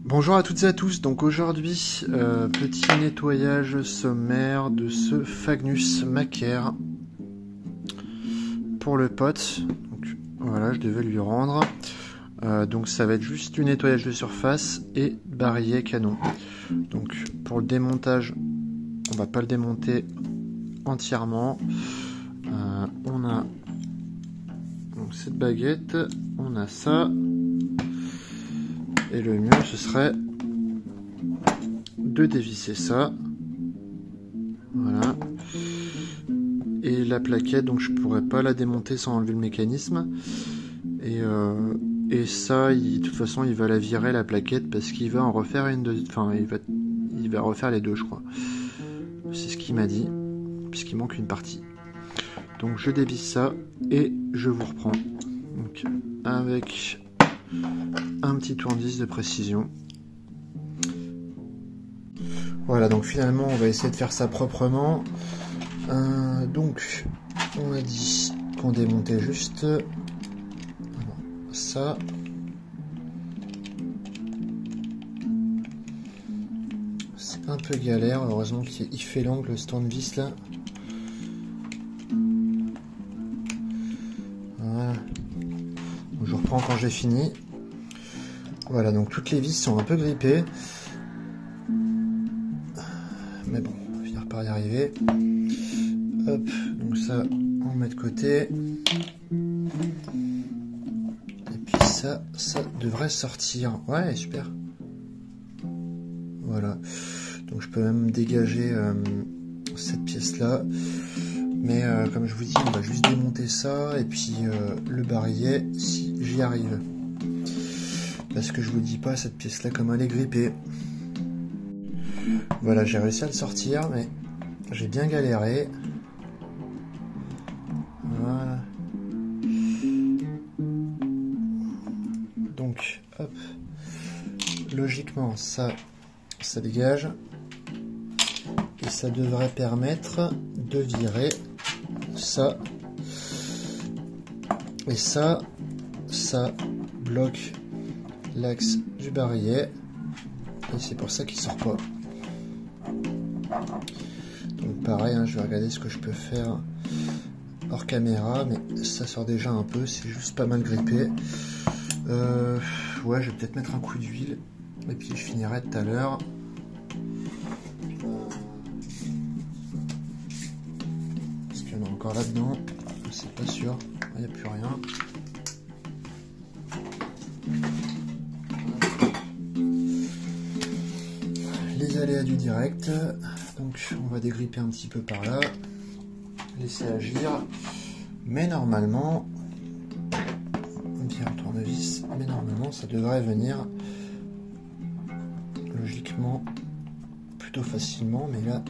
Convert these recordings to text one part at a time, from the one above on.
Bonjour à toutes et à tous, donc aujourd'hui, petit nettoyage sommaire de ce Fagnus Macaire pour le pote. Donc voilà, je devais lui rendre. Donc ça va être juste du nettoyage de surface et barillet canon. Donc pour le démontage, on va pas le démonter entièrement. On a donc cette baguette, on a ça. Et le mieux, ce serait de dévisser ça. Voilà. Et la plaquette, donc je pourrais pas la démonter sans enlever le mécanisme. Et ça, de toute façon, il va la virer, la plaquette, parce qu'il va en refaire une deuxième. Enfin, il va refaire les deux, je crois. C'est ce qu'il m'a dit, puisqu'il manque une partie. Donc je dévisse ça et je vous reprends. Donc avec un petit tournevis de précision. Voilà, donc finalement on va essayer de faire ça proprement. Donc on a dit qu'on démontait juste ça. C'est un peu galère, heureusement qu'il fait l'angle ce tournevis là. Voilà. Donc, je reprends quand j'ai fini. Voilà, donc toutes les vis sont un peu grippées. Mais bon, on va finir par y arriver. Hop, donc ça, on met de côté. Et puis ça devrait sortir. Ouais, super. Voilà. Donc je peux même dégager cette pièce-là. Mais comme je vous dis, on va juste démonter ça. Et puis le barillet, si j'y arrive. Parce que je vous dis pas cette pièce là comme elle est grippée. Voilà, j'ai réussi à le sortir, mais j'ai bien galéré. Voilà. Donc, hop. Logiquement, ça dégage. Et ça devrait permettre de virer ça. Et ça bloque l'axe du barillet et c'est pour ça qu'il sort pas. Donc pareil, hein, je vais regarder ce que je peux faire hors caméra, mais ça sort déjà un peu, c'est juste pas mal grippé. Ouais, je vais peut-être mettre un coup d'huile et puis je finirai tout à l'heure. Parce qu'il y en a encore là-dedans, c'est pas sûr, il n'y a plus rien. Les aléas du direct, donc on va dégripper un petit peu par là, laisser agir, mais normalement, on tire un tournevis, mais normalement ça devrait venir logiquement plutôt facilement, mais là,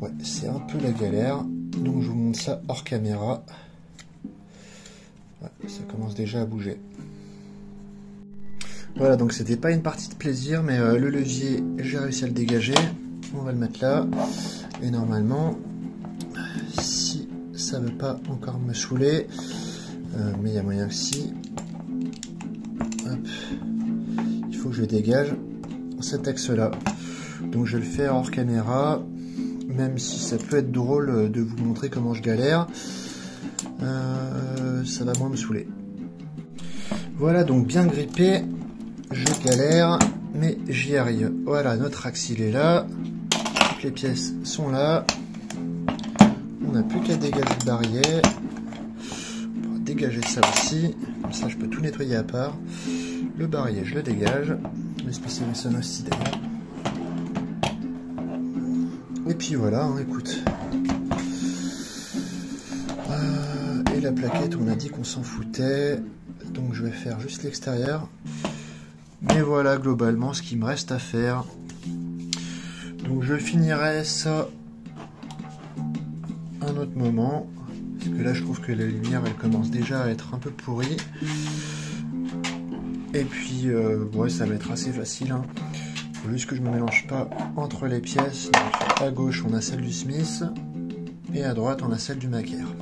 ouais, c'est un peu la galère, donc je vous montre ça hors caméra. Ouais, ça commence déjà à bouger. Voilà, donc c'était pas une partie de plaisir, mais le levier, j'ai réussi à le dégager. On va le mettre là. Et normalement, si ça veut pas encore me saouler, mais il y a moyen que si. Hop. Il faut que je dégage cet axe-là. Donc je vais le faire hors caméra, même si ça peut être drôle de vous montrer comment je galère. Ça va moins me saouler. Voilà, donc bien grippé. Je galère, mais j'y arrive. Voilà, notre axe il est là. Toutes les pièces sont là. On n'a plus qu'à dégager le barillet. On va dégager ça aussi. Comme ça, je peux tout nettoyer à part. Le barillet, je le dégage. Le spécialiste aussi d'ailleurs. Et puis voilà, hein, écoute. Et la plaquette, on a dit qu'on s'en foutait. Donc je vais faire juste l'extérieur. Mais voilà globalement ce qu'il me reste à faire. Donc je finirai ça un autre moment. Parce que là je trouve que la lumière elle commence déjà à être un peu pourrie. Et puis ouais, ça va être assez facile. Hein. Faut juste que je me mélange pas entre les pièces. Donc, à gauche on a celle du Smith. Et à droite on a celle du Macaire.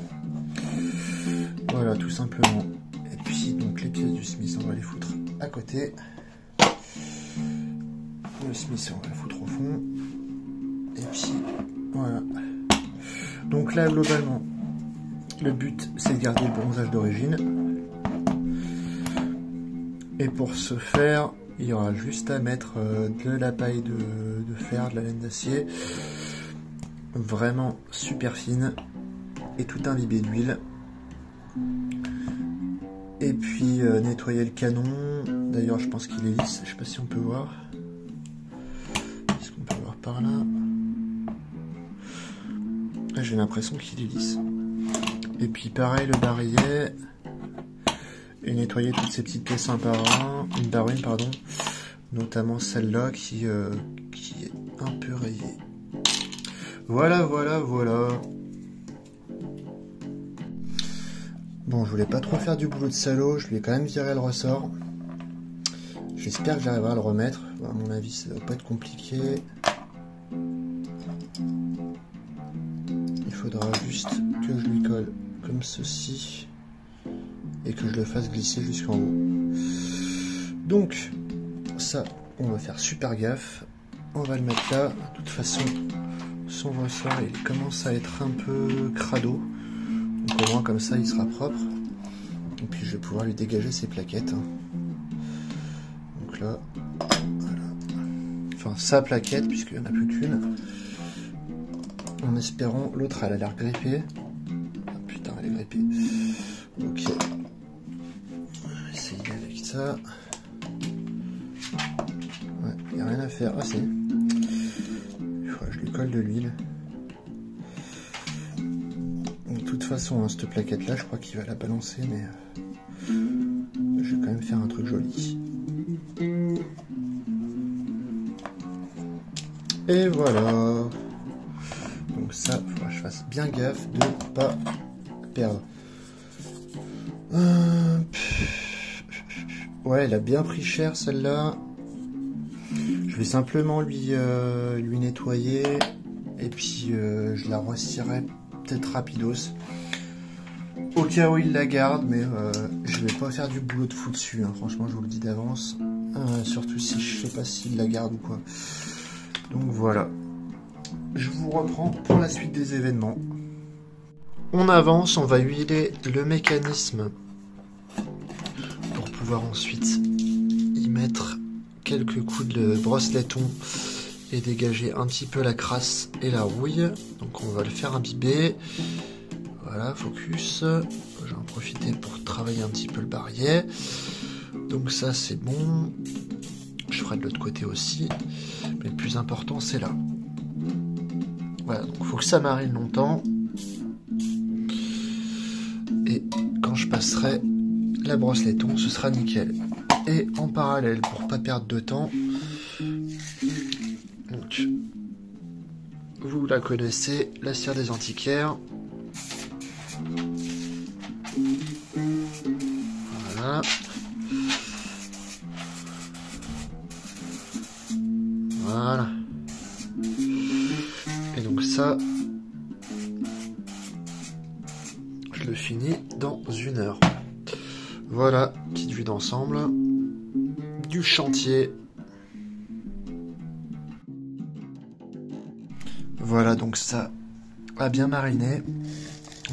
Voilà tout simplement. Et puis donc les pièces du Smith on va les foutre à côté. Le Smith, on va le foutre au fond. Et puis, voilà. Donc là, globalement, le but, c'est de garder le bronzage d'origine. Et pour ce faire, il y aura juste à mettre de la paille de fer, de la laine d'acier. Vraiment super fine. Et tout imbibé d'huile. Et puis nettoyer le canon. D'ailleurs, je pense qu'il est lisse. Je sais pas si on peut voir. Est-ce qu'on peut voir par là? J'ai l'impression qu'il est lisse. Et puis pareil, le barillet. Et nettoyer toutes ces petites pièces un par une, pardon. Notamment celle-là qui est un peu rayée. Voilà, voilà, voilà. Bon, je voulais pas trop faire du boulot de salaud, je lui ai quand même viré le ressort. J'espère que j'arriverai à le remettre. À mon avis, ça va pas être compliqué. Il faudra juste que je lui colle comme ceci et que je le fasse glisser jusqu'en haut. Donc, ça, on va faire super gaffe. On va le mettre là. De toute façon, son ressort, il commence à être un peu crado. Donc au moins comme ça il sera propre. Et puis je vais pouvoir lui dégager ses plaquettes. Donc là, voilà. Enfin sa plaquette puisqu'il n'y en a plus qu'une. En espérant, l'autre elle a l'air grippée. Ah, putain elle est grippée. Ok. On va essayer avec ça. Ouais, il n'y a rien à faire. Ah si. Il faudra que je lui colle de l'huile. De toute façon, hein, cette plaquette là, je crois qu'il va la balancer, mais je vais quand même faire un truc joli. Et voilà. Donc ça, il faudra que je fasse bien gaffe de ne pas perdre. Ouais, elle a bien pris cher celle-là. Je vais simplement lui nettoyer et puis je la retirerai peut-être rapidos. Au cas où il la garde, mais je vais pas faire du boulot de fou dessus, hein. Franchement je vous le dis d'avance, surtout si je sais pas s'il la garde ou quoi. Donc voilà, je vous reprends pour la suite des événements. On avance, on va huiler le mécanisme pour pouvoir ensuite y mettre quelques coups de brosse laiton et dégager un petit peu la crasse et la rouille. Donc on va le faire imbiber. Voilà, focus. Je vais en profiter pour travailler un petit peu le barillet. Donc ça c'est bon. Je ferai de l'autre côté aussi. Mais le plus important c'est là. Voilà, donc il faut que ça marine longtemps. Et quand je passerai la brosse laiton, ce sera nickel. Et en parallèle, pour pas perdre de temps, donc vous la connaissez, la cire des antiquaires. Voilà. Voilà. Et donc ça, je le finis dans 1 heure. Voilà, petite vue d'ensemble du chantier. Voilà, donc ça a bien mariné.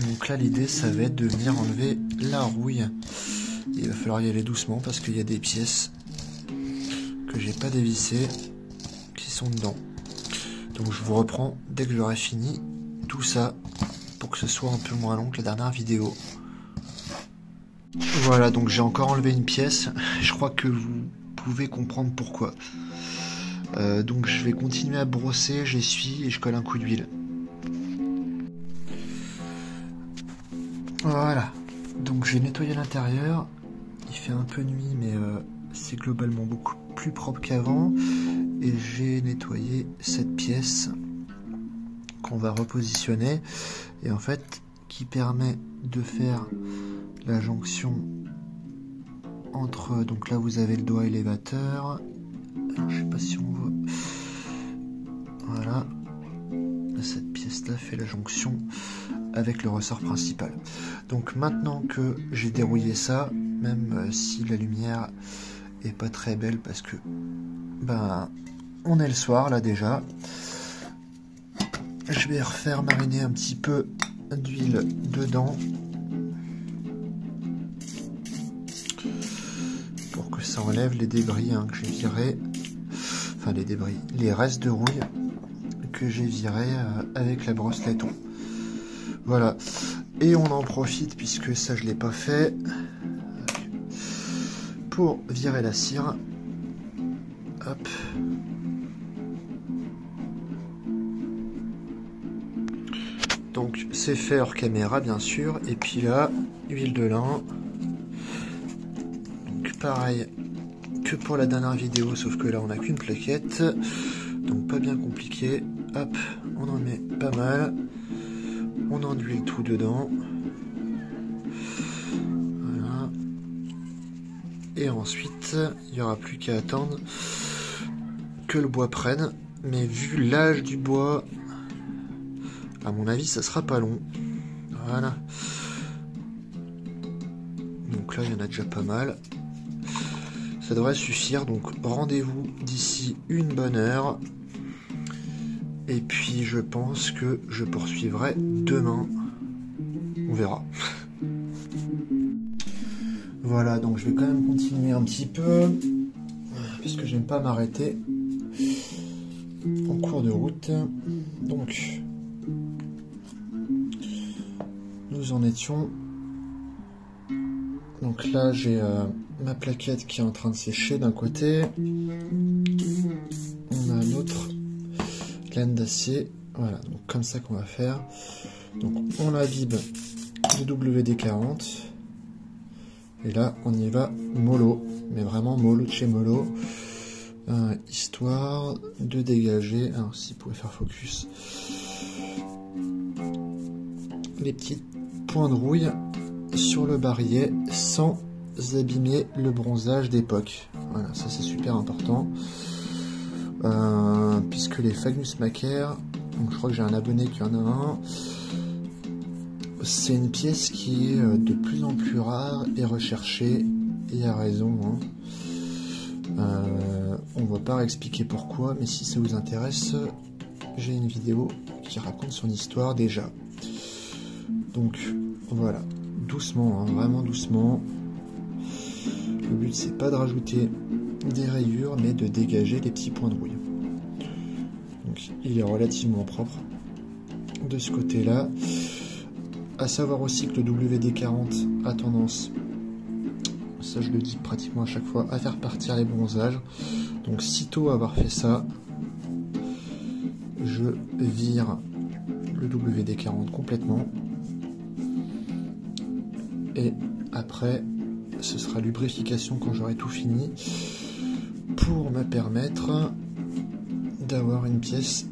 Donc là, l'idée, ça va être de venir enlever la rouille. Il va falloir y aller doucement parce qu'il y a des pièces que j'ai pas dévissées qui sont dedans. Donc je vous reprends dès que j'aurai fini tout ça pour que ce soit un peu moins long que la dernière vidéo. Voilà, donc j'ai encore enlevé une pièce. Je crois que vous pouvez comprendre pourquoi. Donc je vais continuer à brosser, j'essuie et je colle un coup d'huile. Voilà, donc j'ai nettoyé l'intérieur. Il fait un peu nuit, mais c'est globalement beaucoup plus propre qu'avant. Et j'ai nettoyé cette pièce qu'on va repositionner. Et en fait, qui permet de faire la jonction entre, donc là vous avez le doigt élévateur. Alors, je sais pas si on voit. Voilà. Cette pièce-là fait la jonction avec le ressort principal. Donc maintenant que j'ai dérouillé ça, même si la lumière est pas très belle parce que ben on est le soir là déjà. Je vais refaire mariner un petit peu d'huile dedans pour que ça enlève les débris que j'ai virés, enfin les débris, les restes de rouille que j'ai virés avec la brosse laiton. Voilà, et on en profite puisque ça je l'ai pas fait pour virer la cire. Hop. Donc c'est fait hors caméra bien sûr, et puis là, huile de lin. Donc pareil que pour la dernière vidéo, sauf que là on n'a qu'une plaquette, donc pas bien compliqué. Hop, on en met pas mal, on enduit tout dedans. Voilà. Et ensuite, il n'y aura plus qu'à attendre que le bois prenne, mais vu l'âge du bois, à mon avis, ça sera pas long. Voilà. Donc là, il y en a déjà pas mal. Ça devrait suffire. Donc rendez-vous d'ici une bonne heure. Et puis, je pense que je poursuivrai demain. On verra. Voilà, donc je vais quand même continuer un petit peu. Parce que j'aime pas m'arrêter en cours de route. Donc... nous en étions. Donc là j'ai ma plaquette qui est en train de sécher d'un côté. On a un autre laine d'acier. Voilà, donc comme ça qu'on va faire. Donc on l'imbibe de WD-40. Et là on y va mollo. Mais vraiment mollo de chez mollo. Histoire de dégager. Alors si vous pouvez faire focus. Les petites points de rouille sur le barillet sans abîmer le bronzage d'époque. Voilà, ça c'est super important. Puisque les Fagnus Macaire, donc je crois que j'ai un abonné qui en a un, c'est une pièce qui est de plus en plus rare et recherchée, et à raison. On va pas expliquer pourquoi, mais si ça vous intéresse, j'ai une vidéo qui raconte son histoire déjà. Donc voilà, doucement, vraiment doucement. Le but c'est pas de rajouter des rayures, mais de dégager les petits points de rouille. Donc il est relativement propre de ce côté-là. À savoir aussi que le WD-40 a tendance, ça je le dis pratiquement à chaque fois, à faire partir les bronzages. Donc sitôt avoir fait ça, je vire le WD-40 complètement. Et après, ce sera lubrification quand j'aurai tout fini pour me permettre d'avoir une pièce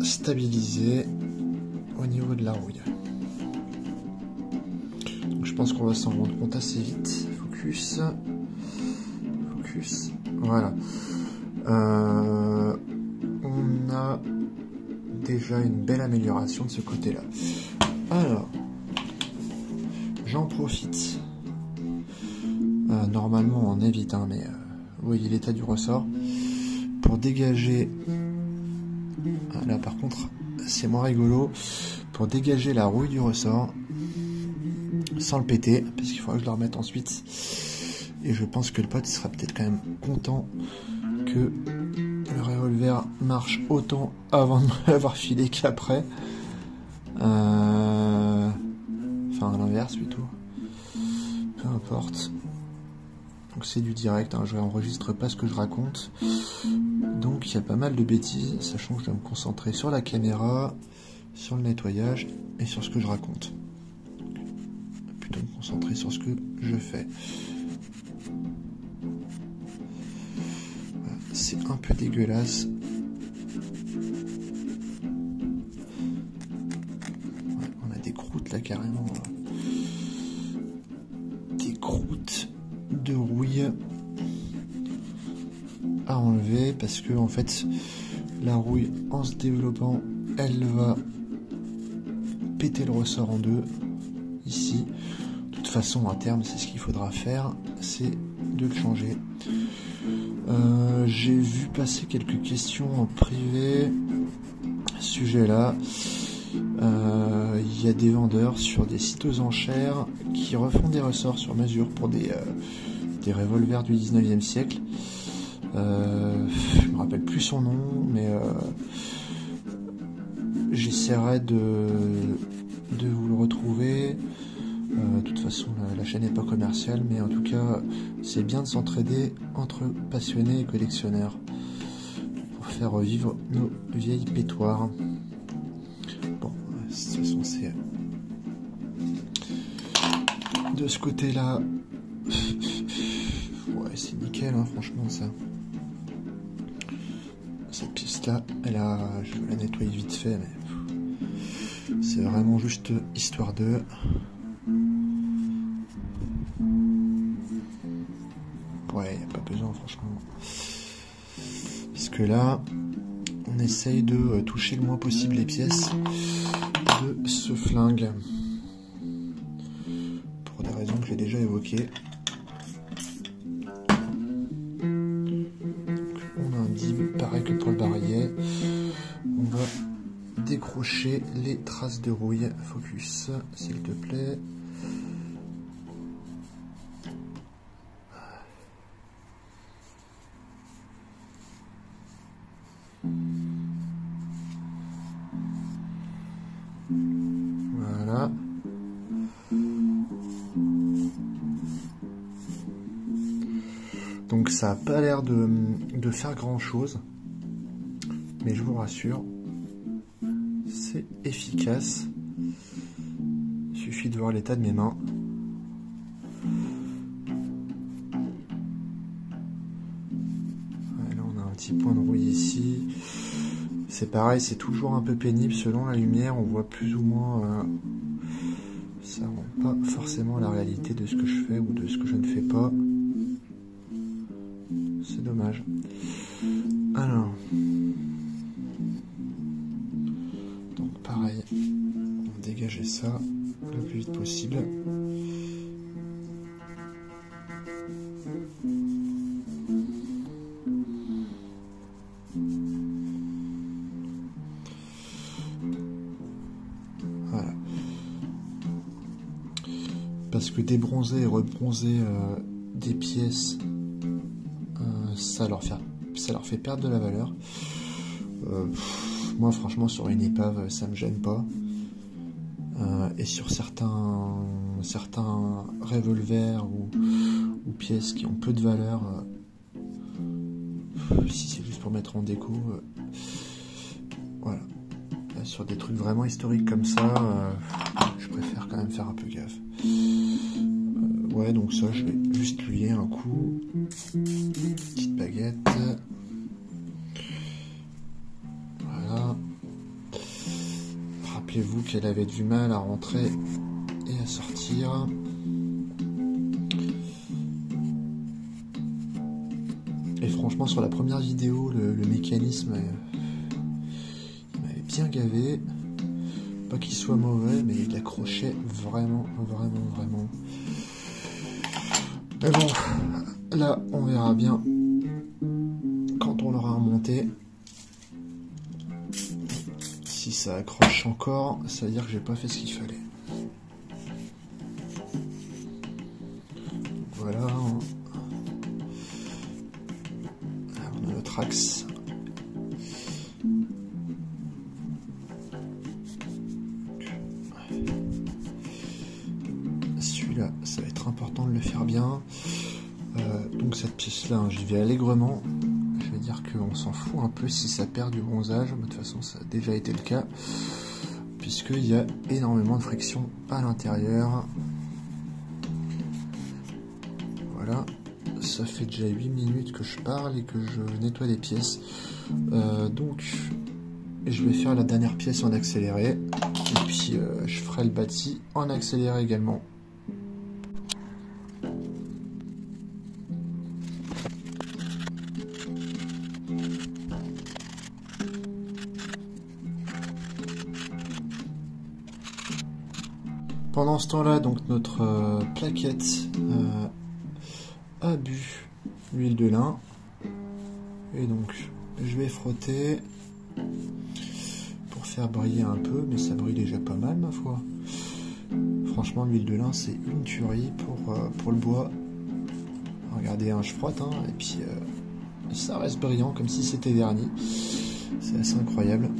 stabilisée au niveau de la rouille. Donc je pense qu'on va s'en rendre compte assez vite. Focus. Focus. Voilà. On a déjà une belle amélioration de ce côté-là. Alors, j'en profite. Normalement on évite, mais vous voyez l'état du ressort. Pour dégager... là par contre, c'est moins rigolo. Pour dégager la rouille du ressort, sans le péter, parce qu'il faudra que je le remette ensuite. Et je pense que le pote sera peut-être quand même content que le revolver marche autant avant de l'avoir filé qu'après. Enfin à l'inverse plutôt. Peu importe. Donc c'est du direct, je n'enregistre pas ce que je raconte. Donc il y a pas mal de bêtises, sachant que je dois me concentrer sur la caméra, sur le nettoyage et sur ce que je raconte. Plutôt me concentrer sur ce que je fais. Voilà, c'est un peu dégueulasse. Ouais, on a des croûtes là carrément. Des croûtes de rouille à enlever parce que en fait la rouille en se développant elle va péter le ressort en deux ici. De toute façon à terme c'est ce qu'il faudra faire, c'est de le changer. J'ai vu passer quelques questions en privé à ce sujet-là. Il y a des vendeurs sur des sites aux enchères qui refont des ressorts sur mesure pour des revolvers du 19e siècle. Je me rappelle plus son nom, mais j'essaierai de vous le retrouver. De toute façon, la chaîne n'est pas commerciale, mais en tout cas, c'est bien de s'entraider entre passionnés et collectionneurs pour faire revivre nos vieilles pétoires. Bon, de toute façon, c'est de ce côté-là. Ouais, c'est nickel, hein, franchement, ça. Cette pièce-là, je vais la nettoyer vite fait, mais c'est vraiment juste histoire de. Ouais, y a pas besoin, franchement. Parce que là, on essaye de toucher le moins possible les pièces de ce flingue. Pour des raisons que j'ai déjà évoquées. On a un dib, pareil que pour le barillet. On va décrocher les traces de rouille. Focus, s'il te plaît. Voilà. Donc ça n'a pas l'air de faire grand chose, mais je vous rassure, c'est efficace. Il suffit de voir l'état de mes mains. Là on a un petit point de rouille ici. C'est pareil, c'est toujours un peu pénible selon la lumière, on voit plus ou moins, ça rend pas forcément la réalité de ce que je fais ou de ce que je ne fais pas. C'est dommage. Alors, donc pareil, on va dégager ça le plus vite possible. Voilà. Parce que débronzer et rebronzer des pièces, ça leur fait perdre de la valeur. Moi franchement sur une épave ça me gêne pas. Et sur certains revolvers ou pièces qui ont peu de valeur, si c'est juste pour mettre en déco, voilà. Là, sur des trucs vraiment historiques comme ça, je préfère quand même faire un peu gaffe. Ouais, donc ça je vais juste lui un coup. Petite baguette. Voilà. Rappelez-vous qu'elle avait du mal à rentrer et à sortir. Et franchement sur la première vidéo, le mécanisme il m'avait bien gavé. Pas qu'il soit mauvais, mais il accrochait vraiment. Mais bon, là on verra bien quand on l'aura remonté. Si ça accroche encore, ça veut dire que j'ai pas fait ce qu'il fallait. Voilà. On a notre axe. Celui-là, ça va être important de le faire bien. Donc cette pièce-là, hein, j'y vais allègrement. Je vais dire qu'on s'en fout un peu si ça perd du bronzage. De toute façon, ça a déjà été le cas. Puisqu'il y a énormément de friction à l'intérieur. Voilà. Ça fait déjà 8 minutes que je parle et que je nettoie les pièces. Donc, je vais faire la dernière pièce en accéléré. Et puis, je ferai le bâti en accéléré également. Pendant ce temps-là, donc notre plaquette a bu l'huile de lin. Et donc je vais frotter pour faire briller un peu, mais ça brille déjà pas mal ma foi. Franchement l'huile de lin c'est une tuerie pour le bois. Regardez, hein, je frotte hein, et puis ça reste brillant comme si c'était verni. C'est assez incroyable.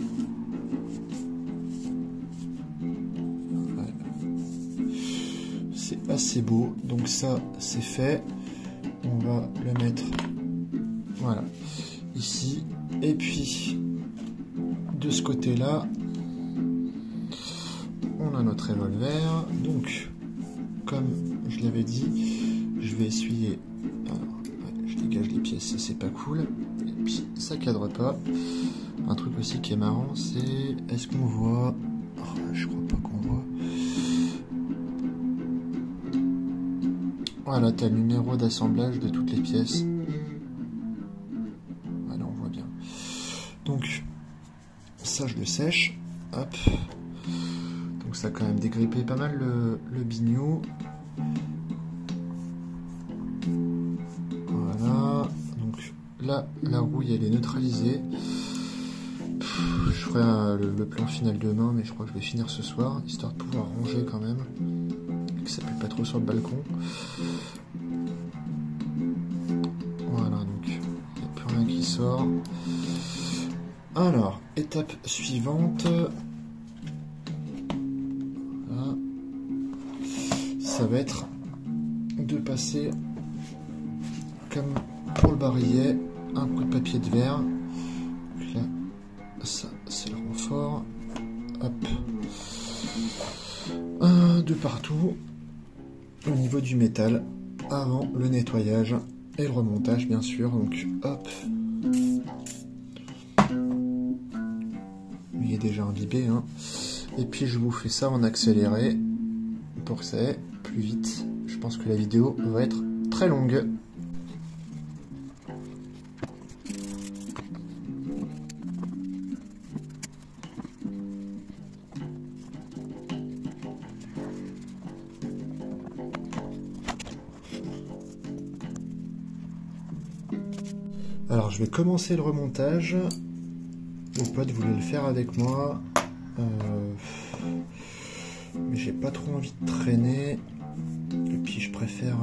Voilà. C'est assez beau, donc ça c'est fait. On va le mettre voilà ici, et puis de ce côté là on a notre revolver. Donc comme je l'avais dit, je vais essuyer. Alors, ouais, je dégage les pièces, ça c'est pas cool, et puis ça cadre pas. Un truc aussi qui est marrant, c'est est-ce qu'on voit, oh, je crois pas qu'on voit. Voilà, t'as le numéro d'assemblage de toutes les pièces. Voilà, on voit bien. Donc, ça je le sèche. Hop. Donc ça a quand même dégrippé pas mal le biniou. Voilà. Donc là, la rouille elle est neutralisée. Je ferai le plan final demain, mais je crois que je vais finir ce soir, histoire de pouvoir ranger quand même. Que ça pue pas trop sur le balcon. Voilà, donc il n'y a plus rien qui sort. Alors, étape suivante. Voilà. Ça va être de passer, comme pour le barillet, un coup de papier de verre. Donc là, ça c'est le renfort. Hop. De partout. Au niveau du métal, avant le nettoyage et le remontage bien sûr. Donc hop, il est déjà imbibé hein. Et puis je vous fais ça en accéléré pour que ça aille plus vite. Je pense que la vidéo va être très longue. Alors je vais commencer le remontage. Mon pote voulait le faire avec moi, mais j'ai pas trop envie de traîner. Et puis je préfère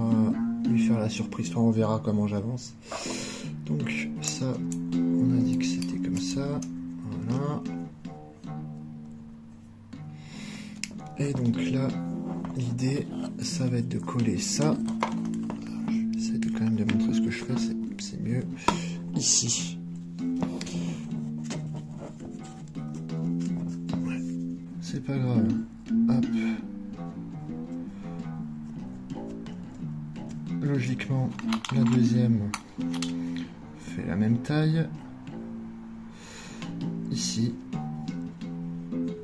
lui faire la surprise. Enfin, on verra comment j'avance. Donc ça, on a dit que c'était comme ça. Voilà. Et donc là, l'idée, ça va être de coller ça. J'essaie de quand même de montrer ce que je fais. C'est mieux. Ici. Ouais, c'est pas grave. Hop. Logiquement, la deuxième fait la même taille. Ici.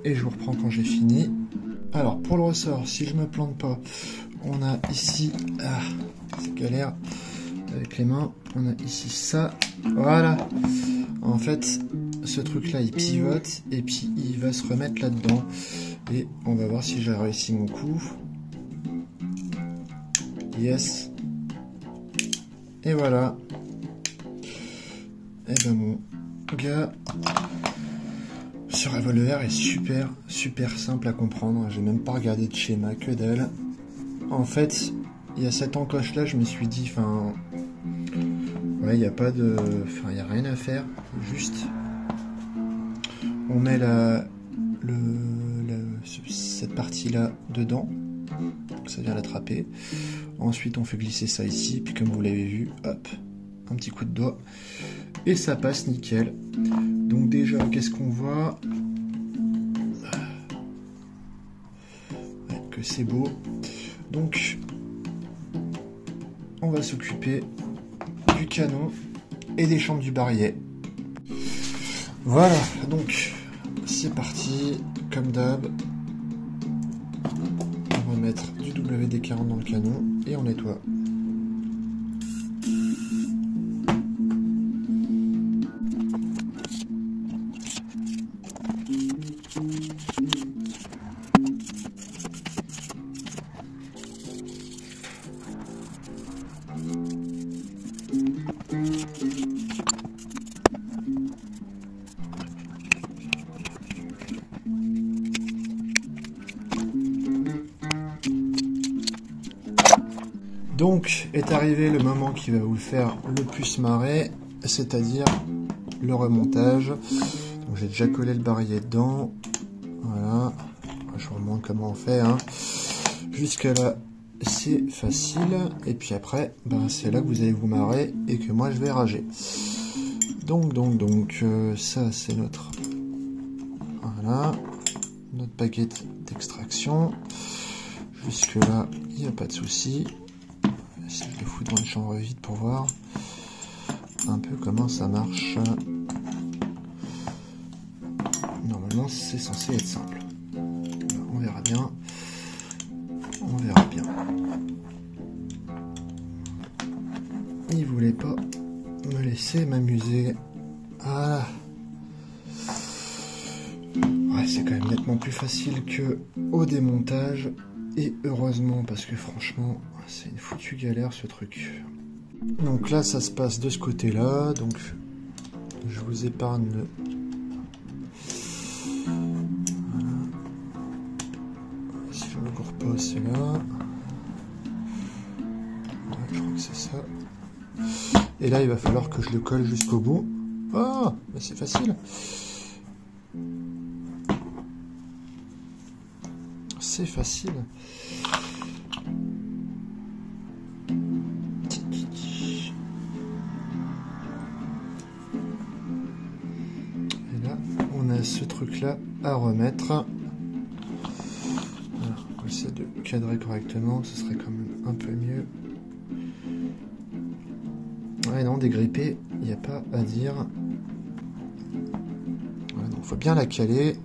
Et je vous reprends quand j'ai fini. Alors, pour le ressort, si je me plante pas, on a ici... Ah, c'est galère. Avec les mains, on a ici ça. Voilà. En fait, ce truc-là, il pivote et puis il va se remettre là-dedans. Et on va voir si j'ai réussi mon coup. Yes. Et voilà. Et ben mon gars, ce revolver est super simple à comprendre. J'ai même pas regardé de schéma, que dalle. En fait, il y a cette encoche là, je me suis dit, enfin... Ouais, il n'y a pas de... Enfin, il n'y a rien à faire. Juste... On met cette partie-là dedans. Donc ça vient l'attraper. Ensuite, on fait glisser ça ici. Puis comme vous l'avez vu, hop, un petit coup de doigt. Et ça passe nickel. Donc déjà, qu'est-ce qu'on voit? Ouais, que c'est beau. Donc, on va s'occuper du canon et des chambres du barillet. Voilà, donc c'est parti, comme d'hab. On va mettre du WD-40 dans le canon et on nettoie. Donc est arrivé le moment qui va vous faire le plus marrer, c'est-à-dire le remontage. Donc j'ai déjà collé le barillet dedans. Voilà. Je vous remontre comment on fait. Hein. Jusque là, c'est facile. Et puis après, ben, c'est là que vous allez vous marrer et que moi je vais rager. Donc, ça c'est notre... Voilà. Notre baguette d'extraction. Jusque là, il n'y a pas de souci. Si je le fous dans une chambre vide pour voir un peu comment ça marche. Normalement, c'est censé être simple. On verra bien. On verra bien. Il voulait pas me laisser m'amuser. Ah. Ouais, c'est quand même nettement plus facile que au démontage. Et heureusement, parce que franchement, c'est une foutue galère ce truc. Donc là, ça se passe de ce côté-là. Donc, je vous épargne le... Voilà. Si je ne me gourre pas, c'est là. Ouais, je crois que c'est ça. Et là, il va falloir que je le colle jusqu'au bout. Oh, mais c'est facile. C'est facile. Et là, on a ce truc-là à remettre. Alors, on va essayer de cadrer correctement, ce serait quand même un peu mieux. Ouais, non, dégripper, il n'y a pas à dire. Voilà, donc, faut bien la caler.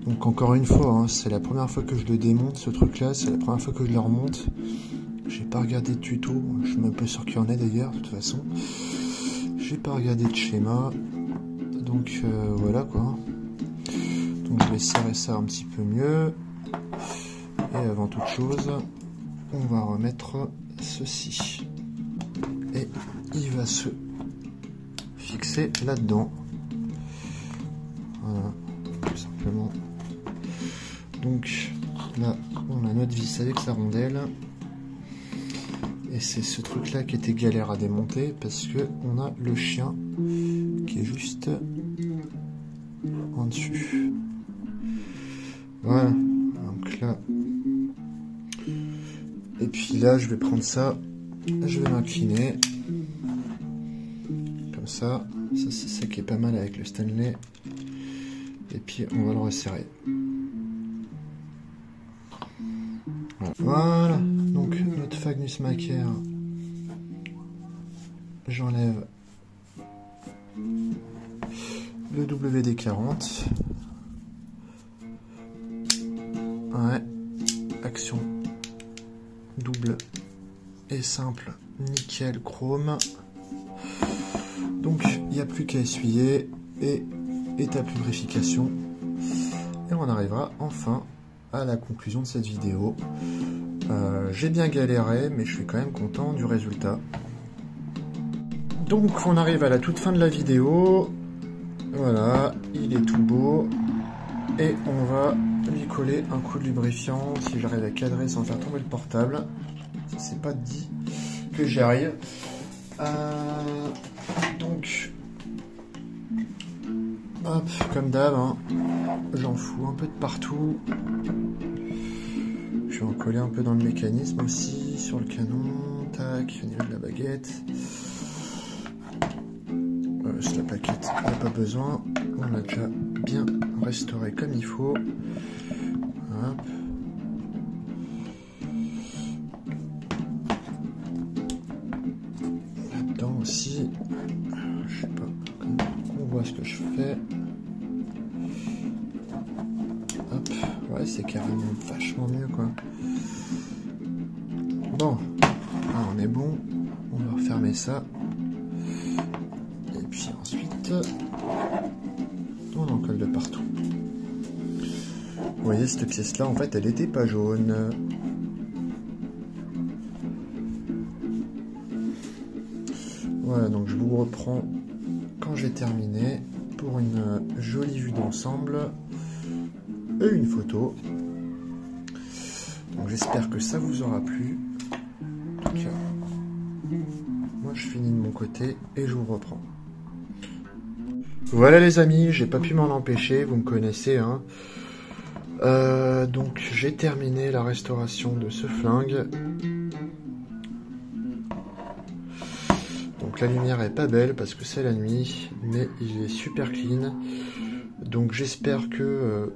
Donc encore une fois, hein, c'est la première fois que je le démonte ce truc là, c'est la première fois que je le remonte. J'ai pas regardé de tuto, je suis même pas sûr qu'il y en ait d'ailleurs de toute façon. J'ai pas regardé de schéma, donc voilà quoi. Donc je vais serrer ça un petit peu mieux. Et avant toute chose, on va remettre ceci. Et il va se fixer là-dedans. Voilà, tout simplement. Donc là, on a notre vis avec sa rondelle. Et c'est ce truc là qui était galère à démonter parce que on a le chien qui est juste en dessus. Voilà. Donc là. Et puis là, je vais prendre ça. Je vais l'incliner. Comme ça. Ça, c'est ça qui est pas mal avec le Stanley. Et puis on va le resserrer. Voilà, donc notre Fagnus Macaire, j'enlève le WD-40. Ouais, action double et simple, nickel chrome. Donc il n'y a plus qu'à essuyer et étape lubrification. Et on arrivera enfin à la conclusion de cette vidéo. J'ai bien galéré, mais je suis quand même content du résultat. Donc on arrive à la toute fin de la vidéo. Voilà, il est tout beau. Et on va lui coller un coup de lubrifiant, si j'arrive à cadrer sans faire tomber le portable. Ça c'est pas dit que j'y arrive. Donc, hop, comme d'hab, hein, j'en fous un peu de partout. Je vais en coller un peu dans le mécanisme aussi, sur le canon, tac, au niveau de la baguette. La plaquette, il n'y a pas besoin, on l'a déjà bien restauré comme il faut. Hop. Là-dedans aussi, je sais pas, on voit ce que je fais. Hop, ouais, c'est carrément vachement mieux quoi. Bon, là, on est bon, on va refermer ça. Et puis ensuite, on en colle de partout. Vous voyez, cette pièce-là, en fait, elle n'était pas jaune. Voilà, donc je vous reprends quand j'ai terminé pour une jolie vue d'ensemble et une photo. Donc j'espère que ça vous aura plu. En tout cas, moi je finis de mon côté et je vous reprends. Voilà les amis, j'ai pas pu m'en empêcher, vous me connaissez hein. Donc j'ai terminé la restauration de ce flingue. Donc la lumière est pas belle parce que c'est la nuit, mais il est super clean. Donc j'espère que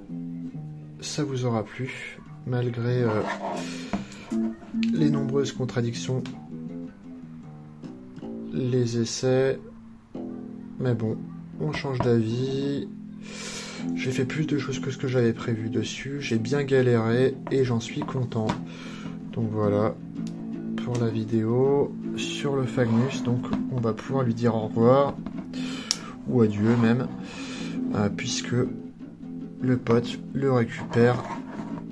ça vous aura plu, malgré les nombreuses contradictions, les essais. Mais bon, on change d'avis. J'ai fait plus de choses que ce que j'avais prévu dessus. J'ai bien galéré et j'en suis content. Donc voilà pour la vidéo sur le Fagnus. Donc on va pouvoir lui dire au revoir ou adieu même, puisque le pote le récupère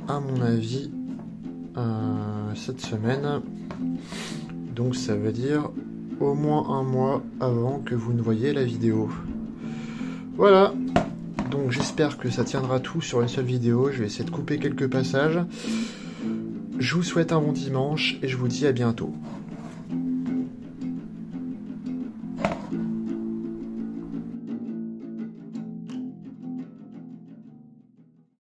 à mon avis cette semaine. Donc ça veut dire au moins un mois avant que vous ne voyez la vidéo. Voilà. Donc j'espère que ça tiendra tout sur une seule vidéo. Je vais essayer de couper quelques passages. Je vous souhaite un bon dimanche et je vous dis à bientôt.